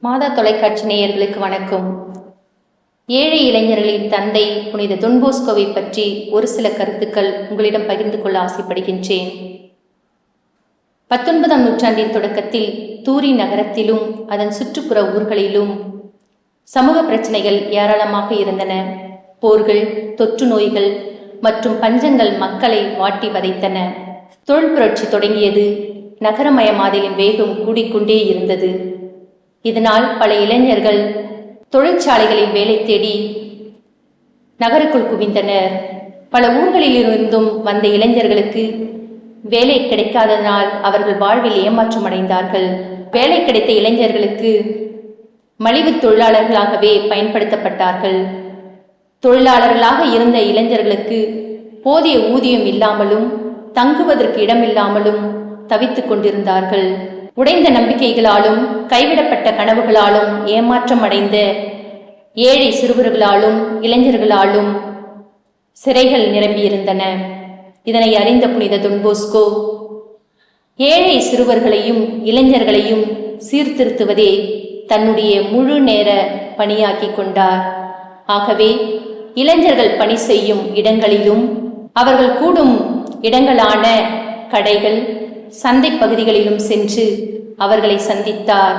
மாதா தொலைக்காட்சி நேயர்களுக்கு வணக்கம். ஏழை இளைஞர்களின் தந்தை புனித தொன்போஸ்கோவை பற்றி ஒரு சில கருத்துக்கள் உங்களிடம் பகிர்ந்து கொள்ள ஆசைப்படுகின்றேன். 19ஆம் நூற்றாண்டின் தொடக்கத்தில் தூரி நகரத்திலும் அதன் சுற்றுப்புற ஊர்களிலும் சமூக பிரச்சனைகள் ஏராளமாக இருந்தன. போர்கள், தொற்று நோய்கள் மற்றும் பஞ்சங்கள் மக்களை வாட்டி வதைத்தன. தொழில் புரட்சி தொடங்கியது. நகரமயமாதலின் வேகம் கூடிக்கொண்டே இருந்தது. இதனால் பல இளைஞர்கள் தொழிற்சாலைகளில் வேலை தேடி நகருக்குள் குவிந்தனர். பல ஊர்களிலிருந்தும் வந்த இளைஞர்களுக்கு வேலை கிடைக்காததனால் அவர்கள் வாழ்வில் ஏமாற்றம் அடைந்தார்கள். வேலை கிடைத்த இளைஞர்களுக்கு மலிவு தொழிலாளர்களாகவே பயன்படுத்தப்பட்டார்கள். தொழிலாளர்களாக இருந்த இளைஞர்களுக்கு போதிய ஊதியம் இல்லாமலும் தங்குவதற்கு இடமில்லாமலும் தவித்துக் கொண்டிருந்தார்கள். உடைந்த நம்பிக்கைகளாலும் கைவிடப்பட்ட கனவுகளாலும் ஏமாற்றம் அடைந்த ஏழை சிறுவர்களாலும் இளைஞர்களாலும் சிறைகள் நிரம்பியிருந்தன. இதனை அறிந்த புனித தொன்போஸ்கோ ஏழை சிறுவர்களையும் இளைஞர்களையும் சீர்திருத்துவதே தன்னுடைய முழு நேர பணியாக்கி கொண்டார். ஆகவே இளைஞர்கள் பணி செய்யும் இடங்களிலும் அவர்கள் கூடும் இடங்களான கடைகள், சந்தை பகுதிகளிலும் சென்று அவர்களை சந்தித்தார்.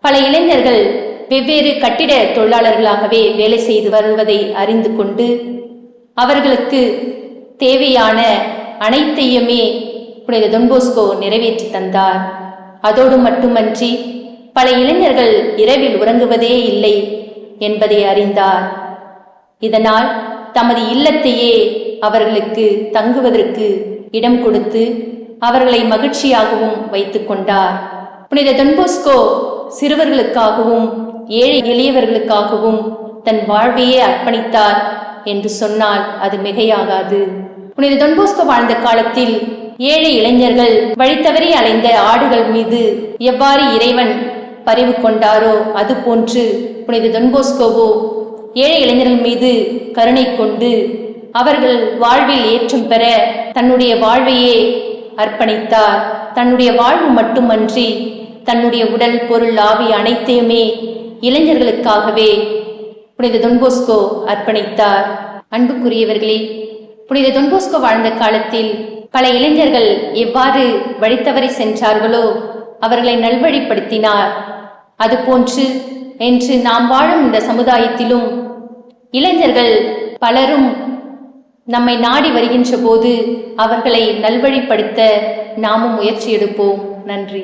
பல இளைஞர்கள் வெவ்வேறு கட்டிட தொழிலாளர்களாகவே வேலை செய்து வருவதை அறிந்து கொண்டு அவர்களுக்கு தேவையான அனைத்தையுமே புனித தொன்போஸ்கோ நிறைவேற்றி தந்தார். அதோடு மட்டுமன்றி பல இளைஞர்கள் இரவில் உறங்குவதே இல்லை என்பதை அறிந்தார். இதனால் தமது இல்லத்தையே அவர்களுக்கு தங்குவதற்கு இடம் கொடுத்து அவர்களை மகிழ்ச்சியாகவும் வைத்துக் கொண்டார். புனித தொன்போஸ்கோ சிறுவர்களுக்காகவும் ஏழை எளியவர்களுக்காகவும் தன் வாழ்வையே அர்ப்பணித்தார் என்று சொன்னால் அது மிகையாகாது. புனித தொன்போஸ்கோ வாழ்ந்த காலத்தில் ஏழை இளைஞர்கள் வழித்தவறி அலைந்த ஆடுகள் மீது எவ்வாறு இறைவன் பரிவு கொண்டாரோ அதுபோன்று புனித தொன்போஸ்கோவோ ஏழை இளைஞர்கள் மீது கருணை கொண்டு அவர்கள் வாழ்வில் ஏற்றம் பெற தன்னுடைய வாழ்வையே அர்ப்பணித்தார். தன்னுடைய வாழ்வு மட்டுமன்றி தன்னுடைய உடல், பொருள், ஆவி அனைத்தையுமே இளைஞர்களுக்காகவே புனித தொன்போஸ்கோ அர்ப்பணித்தார். அன்புக்குரியவர்களே, புனித தொன்போஸ்கோ வாழ்ந்த காலத்தில் பல இளைஞர்கள் எவ்வாறு வழித்தவறி சென்றார்களோ அவர்களை நல்வழிப்படுத்தினார். அதுபோன்று என்று நாம் வாழும் இந்த சமுதாயத்திலும் இளைஞர்கள் பலரும் நம்மை நாடி வருகின்ற போது அவர்களை நல்வழிப்படுத்த நாமும் முயற்சி எடுப்போம். நன்றி.